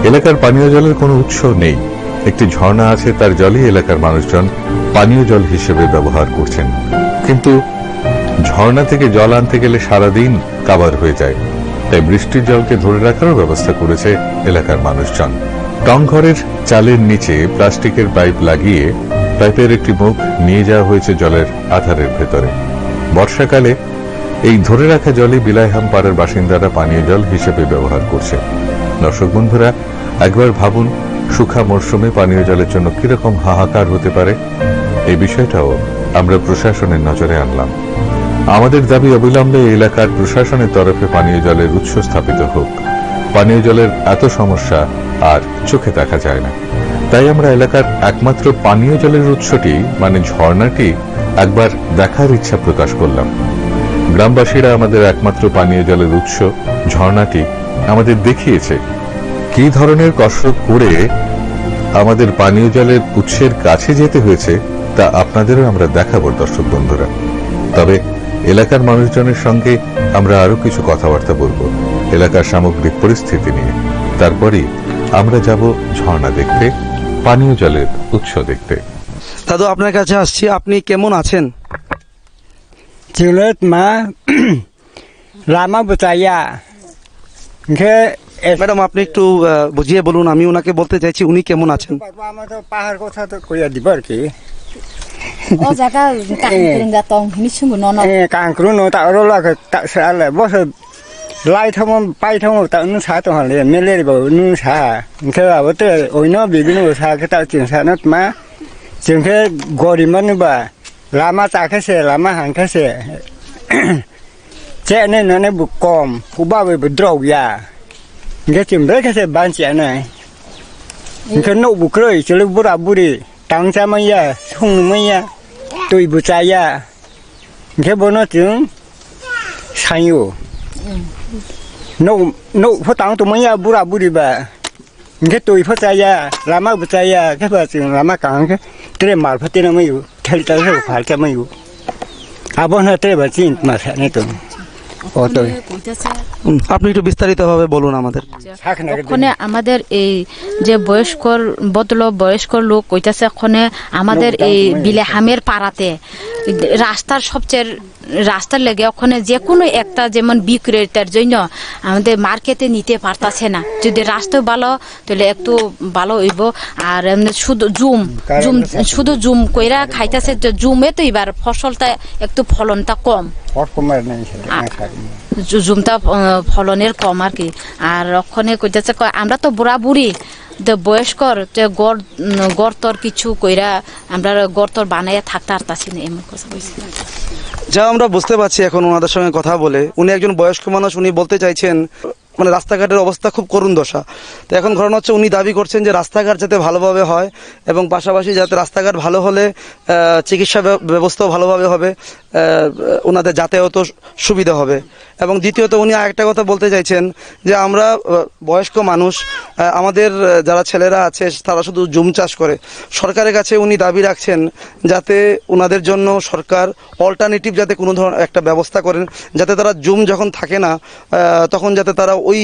এলাকার পানীয় জলের কোনো উৎস নেই। একটি ঝর্ণা আছে, তার জলই এলাকার মানুষজন পানীয় জল হিসেবে ব্যবহার করছেন, কিন্তু ঝর্ণা থেকে জল আনতে গেলে সারাদিন কাবার হয়ে যায়। তাই বৃষ্টির জলকে ধরে রাখারও ব্যবস্থা করেছে এলাকার মানুষজন। টং ঘরের চালের নিচে প্লাস্টিকের পাইপ লাগিয়ে পাইপের একটি মুখ নিয়ে যাওয়া হয়েছে জলের আধারের ভেতরে। বর্ষাকালে এই ধরে রাখা জলই বিলাইহামপাড়ার বাসিন্দারা পানীয় জল হিসেবে ব্যবহার করছে। দর্শক বন্ধুরা, একবার ভাবুন, শুখা মরশুমে পানীয় জলের জন্য কিরকম হাহাকার হতে পারে। এই বিষয়টাও আমরা প্রশাসনের নজরে আনলাম। আমাদের দাবি, অবিলম্বে এলাকার প্রশাসনের তরফে পানীয় জলের উৎস স্থাপিত হোক। পানীয় জলের এত সমস্যা আর চোখে দেখা যায় না। তাই আমরা এলাকার একমাত্র পানীয় জলের উৎসটি মানে ঝর্ণাটি একবার দেখার ইচ্ছা প্রকাশ করলাম। গ্রামবাসীরা আমাদের একমাত্র পানীয় জলের উৎস ঝর্ণাটি আমাদের দেখিয়েছে। কি ধরনের কষ্ট করে আমাদের পানীয় জলের উৎসের কাছে যেতে হয়েছে তা আপনাদেরও আমরা দেখাবো দর্শক বন্ধুরা। তবে এলাকার মানুষজনের সঙ্গে আমরা আরো কিছু কথাবার্তা বলবো এলাকার সামগ্রিক পরিস্থিতি নিয়ে। তারপরই আমরা যাব ঝর্ণা দেখতে, পানীয় জলের উৎস দেখতে। দাদু, আপনার কাছে আসছি, আপনি কেমন আছেন? Julet ma lama bertanya ke madam, আপনি একটু বুঝিয়ে বলুন, আমি ওনাকে বলতে চাইছি উনি কেমন আছেন। pertama tu pahar kota tu kuya di berki ও জায়গা কাঙ্গা তং হিনি সুমু নন kang kruno tak rola ke tak salah bos lai thamo pai thamo tak nu sa to hale meleri bo nu sa ke ba te oino bibinu sa ke tak chin sa not ma chin ke gori man ba lama ta ke se lama han ke se che ne ne bu kom ku ba we bu drog ya ke chim be ke se ban che ne ke no bu kroi chele bura buri tang cha ma ya sung ma ya tui bu cha ya ke bo no chung san yu no pho tang tu ma ya bura buri ba ke tui pho cha ya lama bu cha ya ke ba chung lama kang ke tre mal pho te na ma yu thel ta se phal cha ma yu a bo na tre ba chin ma sa ne tu ও তো আপনি একটু বিস্তারিতভাবে বলুন আমাদের। ওখানে আমাদের এই যে বয়স্ক লোক কইতাছে, ওখানে আমাদের এই বিলাইহামের পাড়াতে রাস্তার লেগে ওখানে যে কোনো একটা যেমন বিক্রেতার জন্য আমাদের মার্কেটে নিতে পারতাছে না। যদি রাস্তা ভালো তাহলে একটু ভালো হইব। আর শুধু জুম কইরা খাইতেছে, জুমে তো এবার ফসলটা একটু ফলনটা কম, জুমটা ফলনের কম আর কি। আর ওখানে কইতেছে আমরা তো বুড়া বুড়ি বয়স্কর গর্তর কিছু কইরা আমরা গর্তর বানাইয়া থাকতে পারতাছি না, এমন কথা কইছে। যা আমরা বুঝতে পারছি এখন ওনাদের সঙ্গে কথা বলে, উনি একজন বয়স্ক মানুষ। উনি বলতে চাইছেন মানে রাস্তাঘাটের অবস্থা খুব করুণ দশা। তো এখন ঘটনা হচ্ছে উনি দাবি করছেন যে রাস্তাঘাট যাতে ভালোভাবে হয় এবং পাশাপাশি যাতে রাস্তাঘাট ভালো হলে চিকিৎসা ব্যবস্থাও ভালোভাবে হবে, ওনাদের যাতায়াত সুবিধা হবে। এবং দ্বিতীয়ত উনি আরেকটা কথা বলতে চাইছেন যে আমরা বয়স্ক মানুষ, আমাদের যারা ছেলেরা আছে তারা শুধু জুম চাষ করে। সরকারের কাছে উনি দাবি রাখছেন যাতে ওনাদের জন্য সরকার অল্টারনেটিভ যাতে কোনো ধরনের একটা ব্যবস্থা করেন, যাতে তারা জুম যখন থাকে না তখন যাতে তারা ওই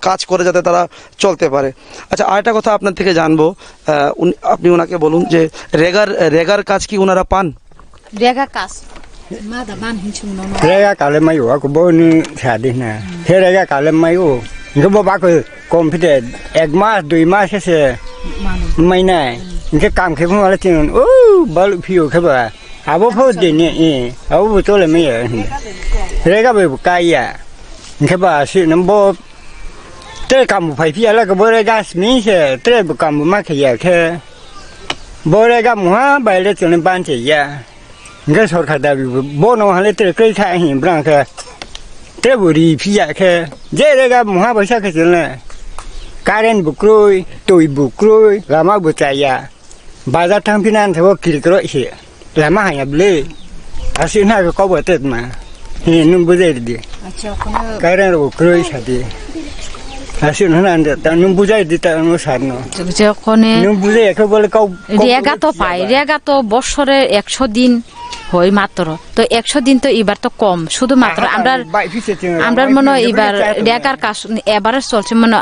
কাজ করে যাতে তারা চলতে পারে। আচ্ছা, আরেকটা কথা আপনার থেকে জানবো, আপনি ওনাকে বলুন যে রেগার কাজ কি ওনারা পান? রেগা কাজ মাদা বান হিংসুং নন Rega kale mayu aku boni sadi na. He rega kale mayu. Nge bo ba ko komputer 1 mas 2 mas se mai na. Nge kam ke phu ala tin. Balu phiu ke ba. Abo pho din ni abo bo to le mai. Rega be bu kai ya. Nge ba si nam bo te kam phai phi ala ko bo rega smi se te bu kam ma ke ya ke. Bo rega mu ha ba le tin ban che ya. Nghe সরকার দাবি বনো হলে তে কই খাই হিম ব্রাঙ্কে তে বুড়ি ফিয়াকে যে রেগা মহা বৈশা খেলে কারেন্ট বুক্রুই তুই বুক্রুই লামা বুচাইয়া বাজার থামফিনান থাকো কিলক্রো এসে লামা হায়াবলে আসি না কবর তেত মা হে নুম বুঝাই দি আচ্ছা ওখানে কারেন্ট বুক্রুই সাথে আসি না তা নুম বুঝাই দি তা নু সারনো যে ওখানে নুম বুঝাই একে বলে কাউ রেগা তো পাই, রেগা তো বছরে 100 দিন হয় মাত্র। তো 100 দিন তো এবার তো কম, শুধুমাত্র আমরা মনে হয় এবার রেগার কাজ এবারে চলছে মনে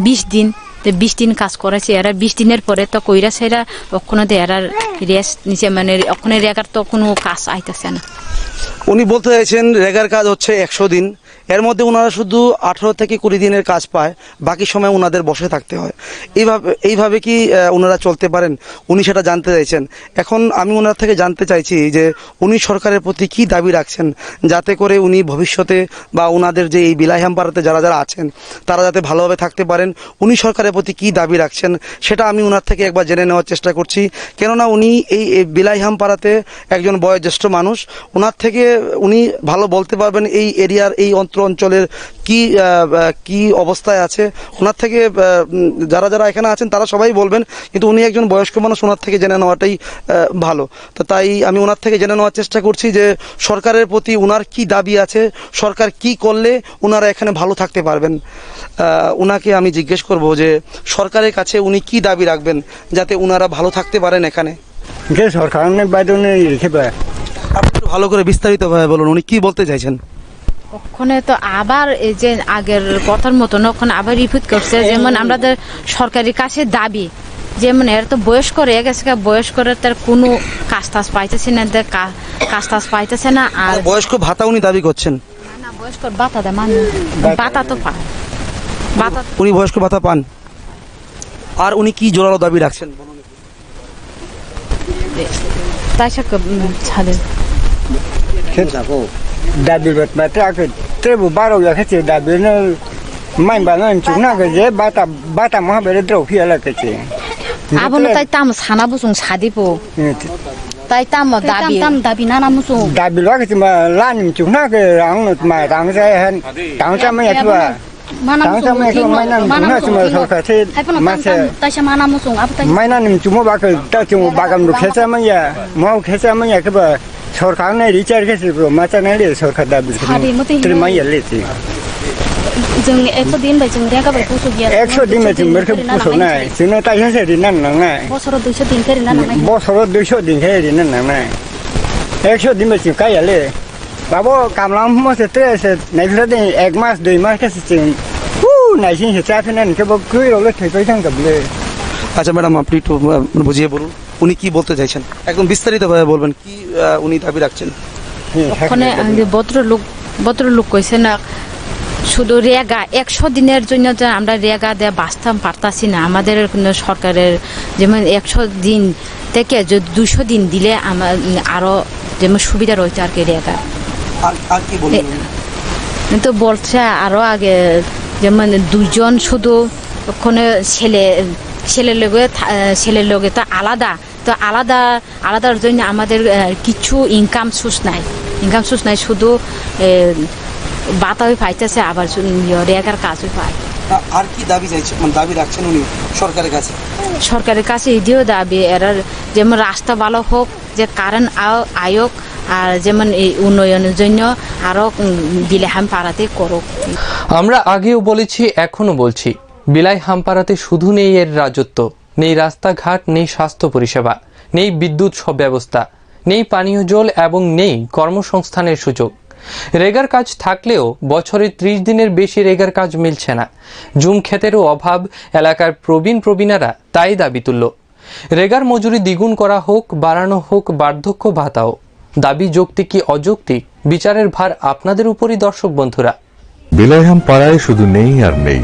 20 দিন। তো 20 দিন কাজ করেছে এরা, 20 দিনের পরে তো কইরা সেরা ওখানে এরা রেস্ট নিচে, মানে ওখানে রেগার তো কোনো কাজ আইতেছে না। উনি বলতে চাইছেন রেগার কাজ হচ্ছে 100 দিন, এর মধ্যে ওনারা শুধু 18 থেকে 20 দিনের কাজ পায়, বাকি সময় ওনাদের বসে থাকতে হয়। এইভাবে কি ওনারা চলতে পারেন? উনি সেটা জানতে চাইছেন। এখন আমি ওনার থেকে জানতে চাইছি যে উনি সরকারের প্রতি কি দাবি রাখছেন যাতে করে উনি ভবিষ্যতে বা ওনাদের যে এই বিলাইহামপাড়াতে যারা যারা আছেন তারা যাতে ভালোভাবে থাকতে পারেন, উনি সরকারের প্রতি কি দাবি রাখছেন সেটা আমি ওনার থেকে একবার জেনে নেওয়ার চেষ্টা করছি। কেননা উনি এই বিলাইহামপাড়াতে একজন বয়োজ্যেষ্ঠ মানুষ, ওনার থেকে উনি ভালো বলতে পারবেন এই এরিয়ার এই অঞ্চলের কি অবস্থায় আছে। ওনার থেকে যারা যারা এখানে আছেন তারা সবাই বলবেন, কিন্তু উনি একজন বয়স্ক মানুষ, ওনার থেকে জেনে নেওয়াটাই ভালো। তো তাই আমি ওনার থেকে জেনে নেওয়ার চেষ্টা করছি যে সরকারের প্রতি ওনার কি দাবি আছে, সরকার কি করলে ওনারা এখানে ভালো থাকতে পারবেন। ওনাকে আমি জিজ্ঞেস করব যে সরকারের কাছে উনি কি দাবি রাখবেন যাতে ওনারা ভালো থাকতে পারেন এখানে। সরকার আপনি একটু ভালো করে বিস্তারিতভাবে বলুন উনি কি বলতে চাইছেন। ওখানে তো আবার এই যে আগের কথার মতন ওখানে আবার রিপিট করছে, যেমন আমাদের সরকারি কাছে দাবি, যেমন এর তো বয়স করে গেছে, বয়স করে তার কোনো কাজ টাজ পাইতেছে না, কাজ টাজ পাইতেছে না। আর বয়স্ক ভাতা উনি দাবি করছেন। না বয়স্ক ভাতা দেয় মানুষ, ভাতা তো পায়, ভাতা উনি বয়স্ক ভাতা পান। আর উনি কি জোরালো দাবি রাখছেন? তাই সব ছাড়ে দাবি বাতা তেবু বারো লাখে দাবি মাই বানান চুনা গেছে বাতা মহাবের দ্রৌপি এলাকাছে আবনো তাই তাম সানা বুসুং সাদিপো তাই তাম দাবি দাবি নানা মুসুং দাবি লাগাছে মা লানিম চুনা গে রাং মা রাং যায় হান রাং যা মাই আতবা রাং যা মাই মাই নাম চুনা চুমা সরকারে মাসে তাইসা মানা মুসুং আব তাই মাই নাম চুমো বাকে তা চুমো বাগাম খেসা মাইয়া মাও খেসা মাইয়া কেবা সরকার নাই রিচার্জ গেছে মাচা নাই রে সরকার দাবি করে মাইয়া লেছে जों 100 दिन बाय जों रेगा बाय पुसु गिया 100 दिन बाय जों मेरखे पुसु नाय जोंना ताइसे दिन नांनाय बसरो 200 दिन फेरि नांनाय बसरो 200 दिन फेरि नांनाय 100 दिन बाय जों कायाले बाबो कामलाम मसे तेसे नाइफला दिन 1 मास 2 मास केसे जों नाइसिन से चाफिनान के बो गइरले थैथै थांगाबले। আচ্ছা ম্যাডাম, আপনি একটু বুঝিয়ে বলুন উনি কি বলতে চাইছেন, একদম বিস্তারিতভাবে বলবেন কি উনি দাবি রাখছেন। ওখানে ভদ্রলোক কইছে না শুধু রেগা 100 দিনের জন্য যে আমরা রেগা দিয়ে বাঁচতে পারতাছি না, আমাদের সরকারের যেমন 100 দিন থেকে 200 দিন দিলে আমার আরো যেমন সুবিধা রয়েছে আর কি রেগা। আর কি বলবেন? তো বলছে আরো আগে যেমন 2 জন শুধু ওখানে ছেলের লগে তো আলাদার জন্য আমাদের কিছু ইনকাম সোর্স নাই, শুধু বাতাও পাইতেছে আবার রেগার কাজও পায়। আর কি দাবি চাইছেন, মানে দাবি রাখছেন উনি সরকারের কাছে? সরকারের কাছে এটিও দাবি এরা যেমন রাস্তা ভালো হোক, যে কারেন্ট আয়োগ, আর যেমন এই উন্নয়নের জন্য আরও বিলাইহাম পাড়াতে করুক। আমরা আগেও বলেছি, এখনো বলছি, বিলাইহামপাড়াতে শুধু নেই এর রাজত্ব, নেই রাস্তাঘাট, নেই স্বাস্থ্য পরিষেবা, নেই বিদ্যুৎ ব্যবস্থা, নেই পানীয় জল এবং নেই কর্মসংস্থানের সুযোগ। রেগার কাজ থাকলেও বছরে 30 দিনের বেশি রেগার কাজ মিলছে না। জুম ক্ষেতেরও অভাব এলাকার প্রবীণারা তাই দাবি তুলল। রেগার মজুরি দ্বিগুণ করা হোক, বাড়ানো হোক বার্ধক্য ভাতাও। দাবি যৌক্তিক কি অযৌক্তিক, বিচারের ভার আপনাদের উপরই দর্শক বন্ধুরা। বিলাইহাম পাড়ায় শুধু নেই আর নেই,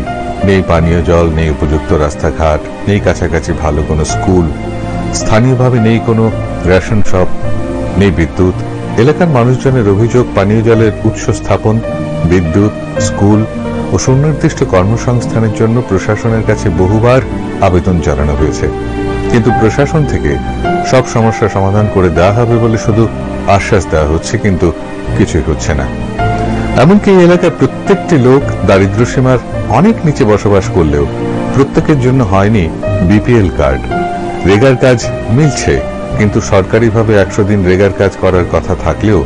নেই পানীয় জল, নেই উপযুক্ত রাস্তাঘাট, নেই কাছাকাছি ভালো কোনো স্কুল, স্থানীয়ভাবে নেই কোনো রেশন শপ, নেই বিদ্যুৎ। এলাকার মানুষজনের অভিযোগ, পানীয় জলের উৎস স্থাপন, বিদ্যুৎ, স্কুল ও সুনির্দিষ্ট কর্মসংস্থানের জন্য প্রশাসনের কাছে বহুবার আবেদন জানানো হয়েছে, কিন্তু প্রশাসন থেকে সব সমস্যা সমাধান করে দেওয়া হবে বলে শুধু আশ্বাস দেওয়া হচ্ছে, কিন্তু কিছুই হচ্ছে না। এমনকি এই এলাকার প্রত্যেকটি লোক দারিদ্র্যসীমার অনেক নিচে বসবাস করলেও প্রত্যেকের জন্য হয়নি বিপিএল কার্ড। রেগার কাজ মিলছে, কিন্তু সরকারিভাবে 100 দিন রেগার কাজ করার কথা থাকলেও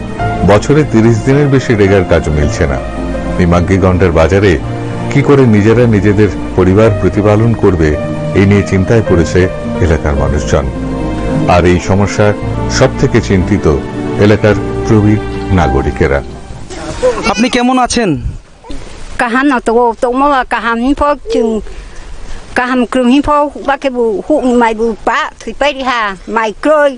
বছরে 30 দিনের বেশি রেগার কাজও মিলছে না। এই মাগ্গিগন্ডার বাজারে কি করে নিজেরা নিজেদের পরিবার প্রতিপালন করবে, এই নিয়ে চিন্তায় পড়েছে এলাকার মানুষজন। আর এই সমস্যা সব থেকে চিন্তিত এলাকার প্রবীণ নাগরিকেরা। আপনি কেমন আছেন? Kahan atau atau malah kahan ni pun jeng kahan krum ni pun pakai bu huk mai bu pak tripai di ha mai kroi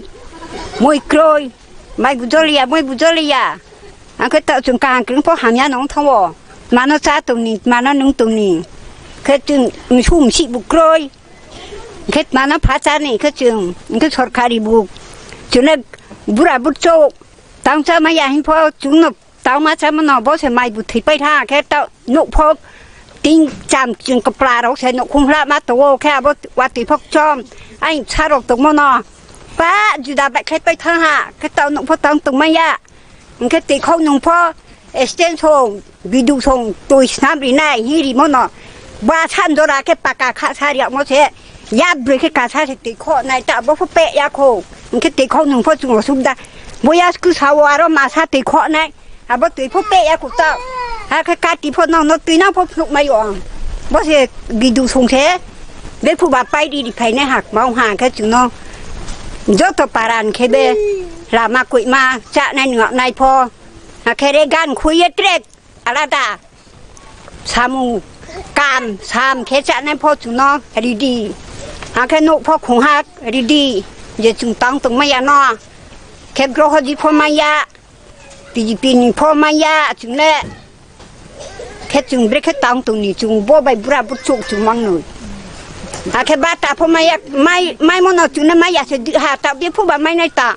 mai bu joli ya angkat tak jeng kahan krum pun hamnya nong tahu mana satu ni mana nong tu ni ket jeng misum si bu kroi ket mana pasar ni ket jeng ket sorkari bu jeng bura burcok tang sama ya ni pun jeng tao mà sao mà nó bố sẽ mày bụt thịt bay tha cái tao nụ phô tin chạm chừng cặp lá đó sẽ nụ không ra mà tao cái bố qua tì phô chom anh xa rồi tụi nó ba dù đã bạch cái bay tha ha cái tao nụ phô tao tụi mày ya cái tì không nụ phô extension video song tôi snap đi này hi đi mà nó ba chăn rồi ra cái bạc cả khá xa điệu mà sẽ ya bơi cái cả xa thì tì khó này tao bố phô bẹ ya khô cái tì không nụ phô chúng nó sung ra bố ya cứ sao vào mà xa tì khó này à bố tụi phô bẹ ya của tao à cái cá tì phô nó tụi nó phô nụ mày rồi bố sẽ video song thế bé phụ bà bay đi phải này hạc mong hàng cái chúng nó rất là paran cái bé là ma quỷ ma chạ này ngọ này phô à cái đấy gan khuya trek alada samu cam sam cái chạ này phô chúng nó đi đi à cái nụ phô khủng hạc đi đi giờ chúng tăng tụi mày nó cái gro gì phô mày ya thì pin phô mày ya chúng này cái chúng biết cái tăng tụi này chúng bố bay bura bút chụp chúng mang nổi à cái ba ta phô mai mà nó chúng nó mai ya sẽ hạ tạo biết phô bà mai này ta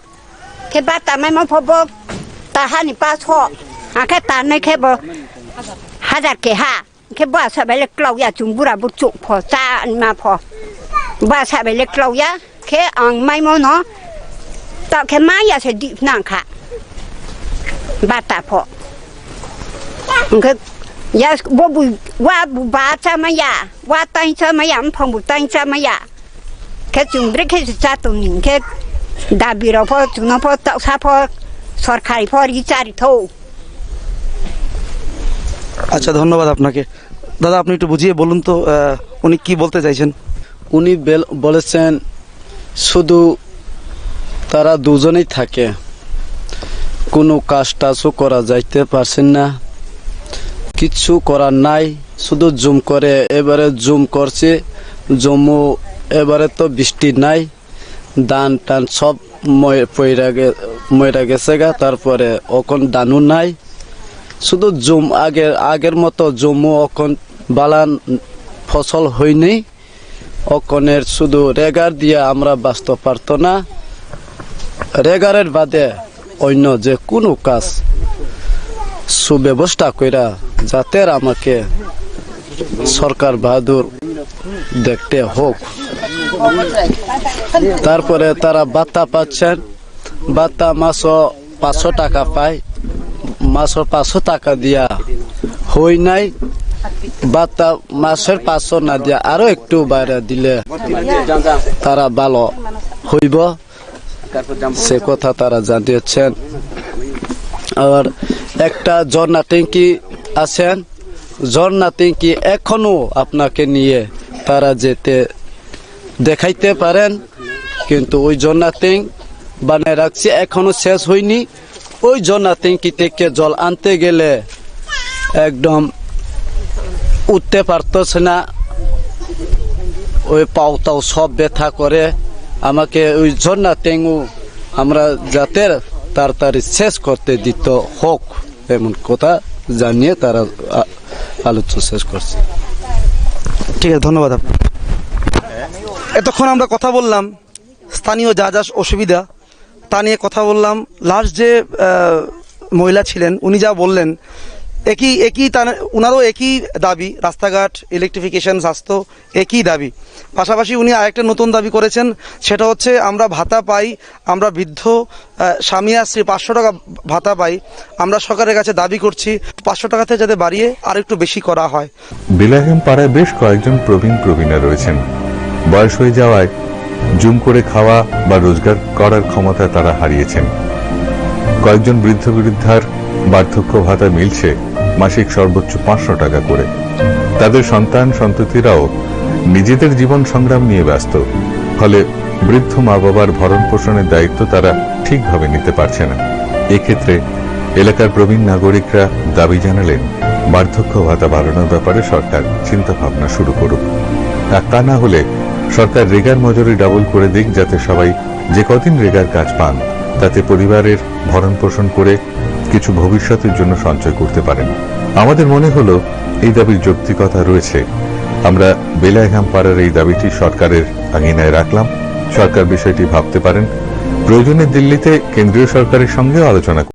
cái ba ta mai mà phô bố ta hai ni ba cho à cái ta này cái bố hazard cái ha cái ba sao bây giờ clau ya chúng bura bút chụp phô cha anh mà phô ba sao bây giờ clau ya cái ang mai mà nó tạo cái mai ya sẽ đi nang khá ba ta phô cái ya bố bùi qua bù ba cha mà ya qua tay cha mà ya phong bù tay cha mà ya cái chúng biết cái cha tụi mình cái đặc biệt là phô chúng nó phô tạo sao phô সরকারি পরিচালিত। আচ্ছা, ধন্যবাদ আপনাকে। দাদা, আপনি একটু বুঝিয়ে বলুন তো উনি কি বলতে চাইছেন? উনি বলেছেন শুধু তারা দুজনেই থাকে, কোনো কাজ টাজও করা যাইতে পারছেন না, কিচ্ছু করার নাই, শুধু জুম করে। এবারে জুম করছে, জমু এবারে তো বৃষ্টি নাই, ধান টান সব ময়রা গেছে গা, তারপরে এখন দানু নাই, শুধু জুম আগের মতো জমু এখন বালান ফসল হয়নি, অকনের শুধু রেগার দিয়ে আমরা বাঁচতে পারতো না। রেগারের বাদে অন্য যে কোনো কাজ সুব্যবস্থা কইরা যাতে আমাকে সরকার বাহাদুর দেখতে হোক। তারপরে তারা বাত্তা পাচ্ছেন, বাত্তা মাসও 500 টাকা পায়, মাসের 500 টাকা দিয়া হই নাই, বা মাসের 500 না দিয়া আরো একটু বাইরে দিলে তারা ভালো হইব, সে কথা তারা জানিয়েছেন। আর একটা ঝর্ণা ট্যাঙ্কি আছেন, ঝর্ণা ট্যাঙ্কি এখনো আপনাকে নিয়ে তারা যেতে দেখাইতে পারেন, কিন্তু ওই ঝর্ণা ট্যাঙ্ক বানায় রাখছি, এখনো শেষ হয়নি। ওই ঝর্ণা ট্যাঙ্কি থেকে জল আনতে গেলে একদম উঠতে পারতেছে না, ওই পাওতাও সব ব্যথা করে। আমাকে ওই ঝর্ণা ট্যাঙ্কও আমরা যাতে তাড়াতাড়ি শেষ করতে দিত হোক, এমন কথা জানিয়ে তারা আলোচনা শেষ করছে। ঠিক আছে, ধন্যবাদ আপনার। এতক্ষণ আমরা কথা বললাম স্থানীয় যা যা অসুবিধা তা নিয়ে কথা বললাম। লাস্ট যে মহিলা ছিলেন উনি যা বললেন একই উনারও একই দাবি, রাস্তাঘাট, ইলেকট্রিফিকেশন, স্বাস্থ্য একই দাবি। পাশাপাশি উনি আরেকটা নতুন দাবি করেছেন, সেটা হচ্ছে আমরা ভাতা পাই, আমরা বৃদ্ধ স্বামী স্ত্রী 500 টাকা ভাতা পাই, আমরা সরকারের কাছে দাবি করছি 500 টাকা থেকে যাতে বাড়িয়ে আর একটু বেশি করা হয়। বিলাহিম পাড়ায় বেশ কয়েকজন প্রবীণা রয়েছেন। বয়স হয়ে যাওয়ায় জুম করে খাওয়া বা রোজগার করার ক্ষমতা তারা হারিয়েছেন। কয়েকজন বৃদ্ধ বৃদ্ধার বার্ধক্য ভাতা মিলছে মাসিক সর্বোচ্চ 500 টাকা করে। তাদের সন্তান সন্ততিরাও নিজেদের জীবন সংগ্রাম নিয়ে ব্যস্ত, ফলে বৃদ্ধ মা বাবার ভরণ পোষণের দায়িত্ব তারা ঠিকভাবে নিতে পারছে না। এক্ষেত্রে এলাকার প্রবীণ নাগরিকরা দাবি জানালেন বার্ধক্য ভাতা বাড়ানোর ব্যাপারে সরকার চিন্তা ভাবনা শুরু করুক। আর তা না হলে সরকার রেগার মজুরি ডাবল করে দিক, যাতে সবাই যে কদিন রেগার কাজ পান তাতে পরিবারের ভরণ পোষণ করে কিছু ভবিষ্যতের জন্য সঞ্চয় করতে পারেন। আমাদের মনে হলো এই দাবির যৌক্তিকতা রয়েছে। আমরা বিলাইহাম পাড়ার এই দাবিটি সরকারের আঙিনায় রাখলাম। সরকার বিষয়টি ভাবতে পারেন, প্রয়োজনে দিল্লিতে কেন্দ্রীয় সরকারের সঙ্গে আলোচনা